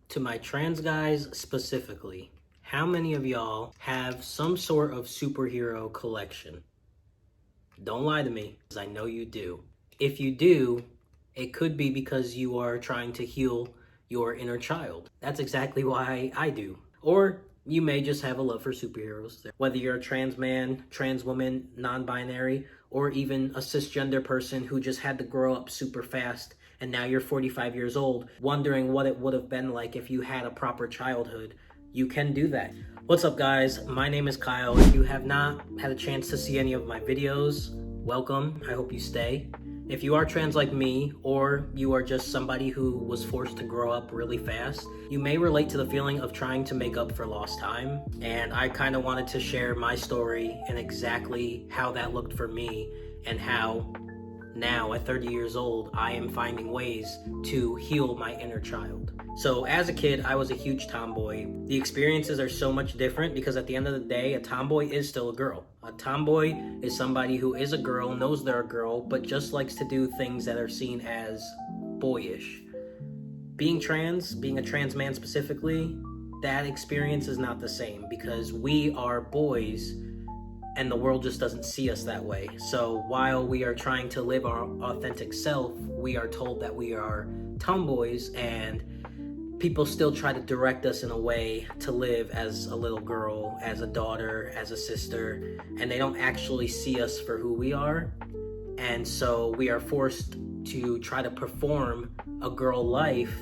To my trans guys specifically, how many of y'all have some sort of superhero collection? Don't lie to me, because I know you do. If you do, it could be because you are trying to heal your inner child. That's exactly why I do. Or you may just have a love for superheroes. Whether you're a trans man, trans woman, non-binary, or even a cisgender person who just had to grow up super fast and now you're 45 years old, wondering what it would have been like if you had a proper childhood, you can do that. What's up, guys? My name is Kyle. If you have not had a chance to see any of my videos, welcome. I hope you stay. If you are trans like me, or you are just somebody who was forced to grow up really fast, you may relate to the feeling of trying to make up for lost time. And I kind of wanted to share my story and exactly how that looked for me, and how now at 30 years old, I am finding ways to heal my inner child. So as a kid, I was a huge tomboy. The experiences are so much different because at the end of the day, a tomboy is still a girl. A tomboy is somebody who is a girl, knows they're a girl, but just likes to do things that are seen as boyish. Being a trans man specifically, that experience is not the same because we are boys and the world just doesn't see us that way. So while we are trying to live our authentic self, we are told that we are tomboys, and people still try to direct us in a way to live as a little girl, as a daughter, as a sister, and they don't actually see us for who we are. And so we are forced to try to perform a girl life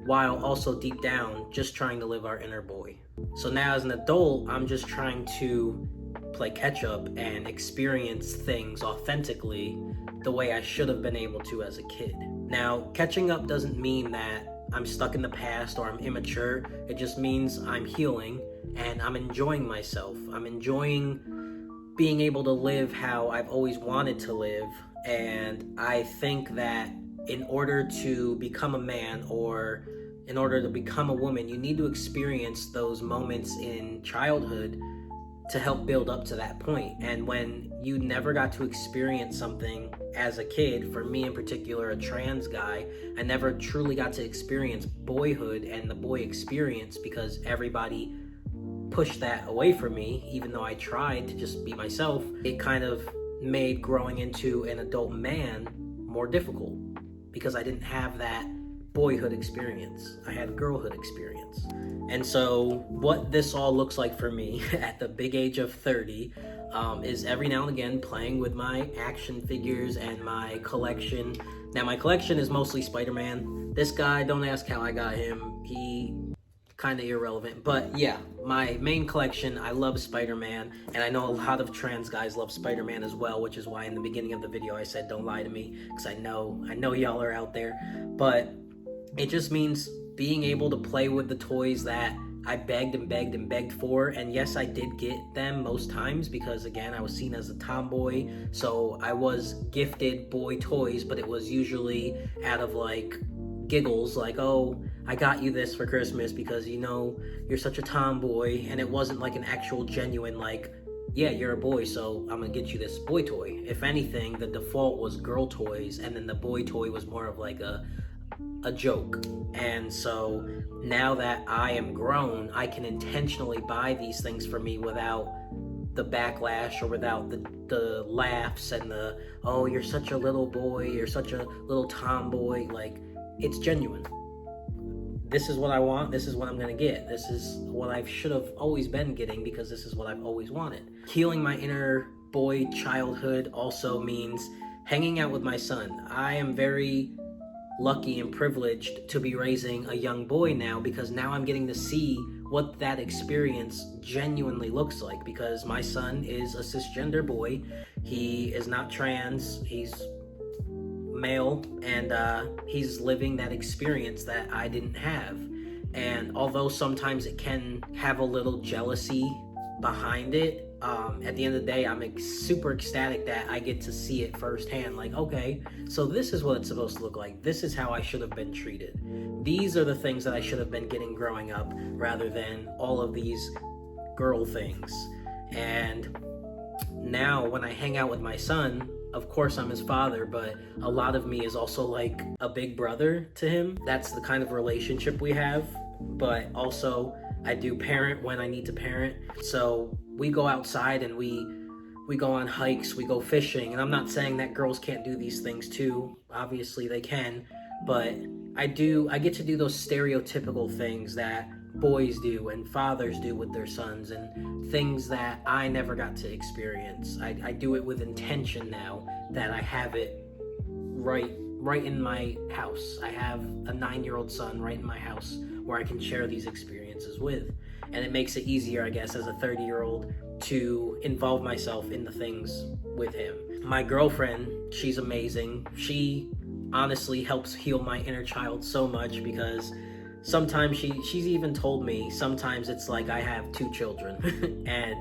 while also deep down just trying to live our inner boy. So now as an adult, I'm just trying to play catch up and experience things authentically the way I should have been able to as a kid. Now, catching up doesn't mean that I'm stuck in the past or I'm immature. It just means I'm healing and I'm enjoying myself. I'm enjoying being able to live how I've always wanted to live. And I think that in order to become a man or in order to become a woman, you need to experience those moments in childhood to help build up to that point. And when you never got to experience something as a kid, for me in particular, a trans guy, I never truly got to experience boyhood and the boy experience because everybody pushed that away from me. Even though I tried to just be myself, it kind of made growing into an adult man more difficult because I didn't have that boyhood experience. I had girlhood experience. And so what this all looks like for me at the big age of 30 is every now and again playing with my action figures and my collection. Now my collection is mostly Spider-Man. This guy, don't ask how I got him. He kind of irrelevant, but yeah, my main collection, I love Spider-Man, and I know a lot of trans guys love Spider-Man as well, which is why in the beginning of the video I said don't lie to me, because I know y'all are out there. But it just means being able to play with the toys that I begged and begged and begged for. And yes, I did get them most times because, again, I was seen as a tomboy. So I was gifted boy toys, but it was usually out of like giggles, like, oh, I got you this for Christmas because, you know, you're such a tomboy. And it wasn't like an actual genuine, like, yeah, you're a boy, so I'm gonna get you this boy toy. If anything, the default was girl toys, and then the boy toy was more of like a joke. And so now that I am grown, I can intentionally buy these things for me without the backlash or without the laughs and the, oh, you're such a little boy, you're such a little tomboy. Like, it's genuine. This is what I want, this is what I'm gonna get. This is what I should have always been getting because this is what I've always wanted. Healing my inner boy childhood also means hanging out with my son. I am very lucky and privileged to be raising a young boy now because now I'm getting to see what that experience genuinely looks like, because my son is a cisgender boy. He is not trans, he's male, and he's living that experience that I didn't have. And although sometimes it can have a little jealousy behind it, at the end of the day, I'm super ecstatic that I get to see it firsthand. Like, okay, so this is what it's supposed to look like. This is how I should have been treated. These are the things that I should have been getting growing up rather than all of these girl things. And now when I hang out with my son, of course I'm his father, but a lot of me is also like a big brother to him. That's the kind of relationship we have. but also I do parent when I need to parent. So we go outside and we go on hikes, we go fishing, and I'm not saying that girls can't do these things too. Obviously they can, but I get to do those stereotypical things that boys do and fathers do with their sons, and things that I never got to experience. I do it with intention now that I have it right in my house. I have a 9-year-old son right in my house where I can share these experiences with. And it makes it easier, I guess, as a 30-year-old to involve myself in the things with him. My girlfriend, she's amazing. She honestly helps heal my inner child so much, because sometimes she's even told me sometimes it's like I have 2 children. And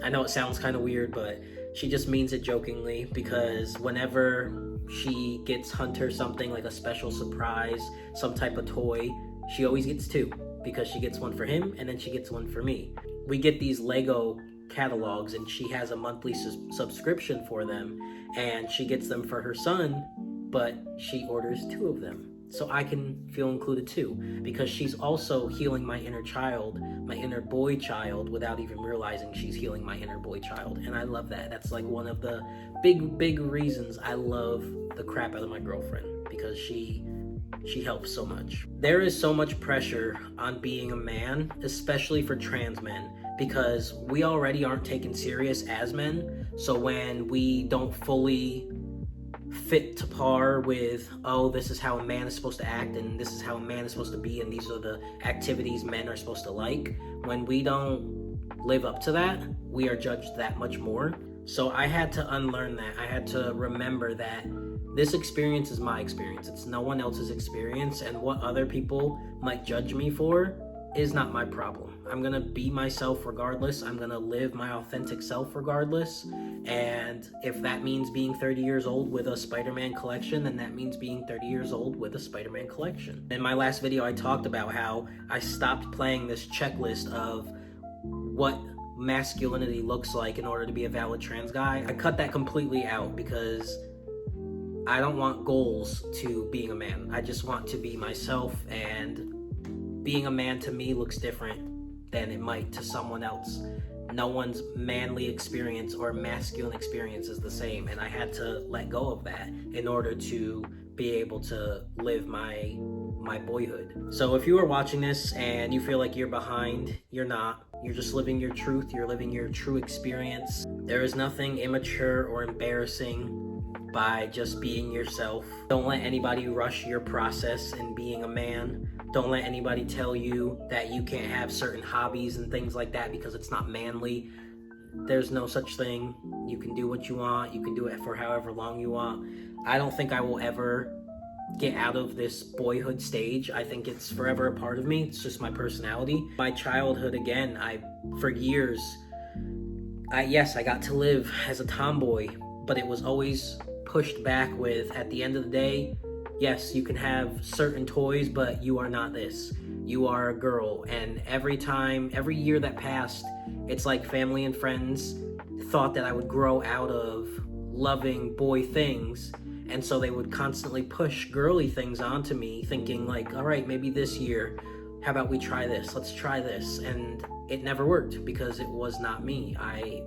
I know it sounds kind of weird, but she just means it jokingly, because whenever she gets Hunter something like a special surprise, some type of toy, she always gets 2, because she gets one for him and then she gets one for me. We get these Lego catalogs and she has a monthly subscription for them, and she gets them for her son, but she orders 2 of them so I can feel included too, because she's also healing my inner child, my inner boy child, without even realizing she's healing my inner boy child. And I love that. That's like one of the big reasons I love the crap out of my girlfriend, because she helps so much. There is so much pressure on being a man, especially for trans men, because we already aren't taken serious as men. So when we don't fully fit to par with, oh, this is how a man is supposed to act, and this is how a man is supposed to be, and these are the activities men are supposed to like, when we don't live up to that, we are judged that much more. So I had to unlearn that. I had to remember that this experience is my experience. It's no one else's experience, and what other people might judge me for is not my problem. I'm gonna be myself regardless. I'm gonna live my authentic self regardless. And if that means being 30 years old with a Spider-Man collection, then that means being 30 years old with a Spider-Man collection. In my last video, I talked about how I stopped playing this checklist of what masculinity looks like in order to be a valid trans guy. I cut that completely out, because I don't want goals to being a man. I just want to be myself, and being a man to me looks different than it might to someone else. No one's manly experience or masculine experience is the same, and I had to let go of that in order to be able to live my boyhood. So if you are watching this and you feel like you're behind, you're not. You're just living your truth. You're living your true experience. There is nothing immature or embarrassing by just being yourself. Don't let anybody rush your process in being a man. Don't let anybody tell you that you can't have certain hobbies and things like that because it's not manly. There's no such thing. You can do what you want. You can do it for however long you want. I don't think I will ever get out of this boyhood stage. I think it's forever a part of me. It's just my personality. My childhood, again, for years, I got to live as a tomboy, but it was always pushed back with, at the end of the day, yes, you can have certain toys, but you are not this. You are a girl. And every year that passed, it's like family and friends thought that I would grow out of loving boy things. And so they would constantly push girly things onto me, thinking like, all right, maybe this year, how about we try this? Let's try this. And it never worked, because it was not me. I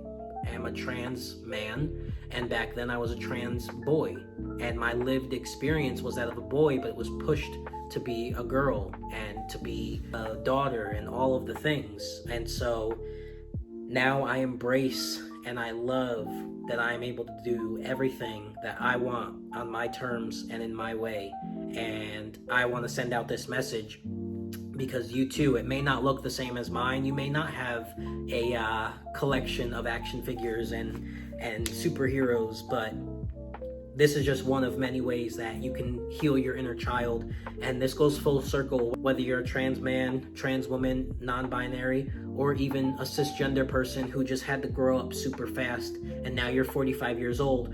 am a trans man, and back then I was a trans boy, and my lived experience was that of a boy, but it was pushed to be a girl and to be a daughter and all of the things. And so now I embrace and I love that I am able to do everything that I want on my terms and in my way. And I want to send out this message, because you too, it may not look the same as mine. You may not have a collection of action figures and superheroes, but this is just one of many ways that you can heal your inner child. And this goes full circle, whether you're a trans man, trans woman, non-binary, or even a cisgender person who just had to grow up super fast, and now you're 45 years old,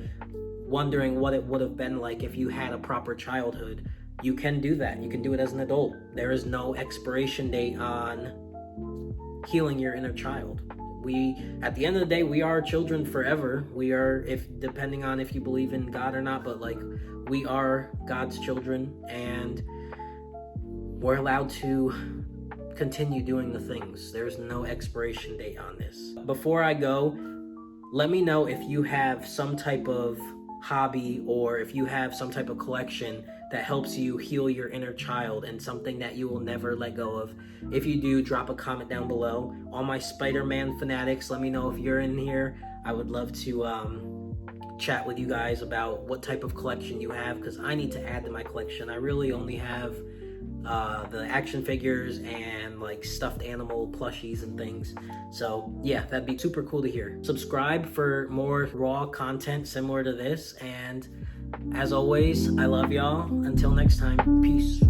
wondering what it would have been like if you had a proper childhood. You can do that. You can do it as an adult. There is no expiration date on healing your inner child. At the end of the day, we are children forever. We are, depending on if you believe in God or not, but like, we are God's children, and we're allowed to continue doing the things. There's no expiration date on this. Before I go, let me know if you have some type of hobby or if you have some type of collection that helps you heal your inner child and something that you will never let go of. If you do, drop a comment down below. All my Spider-Man fanatics, let me know if you're in here. I would love to chat with you guys about what type of collection you have, because I need to add to my collection. I really only have the action figures and like stuffed animal plushies and things. So yeah, that'd be super cool to hear. Subscribe for more raw content similar to this, and as always, I love y'all. Until next time, peace.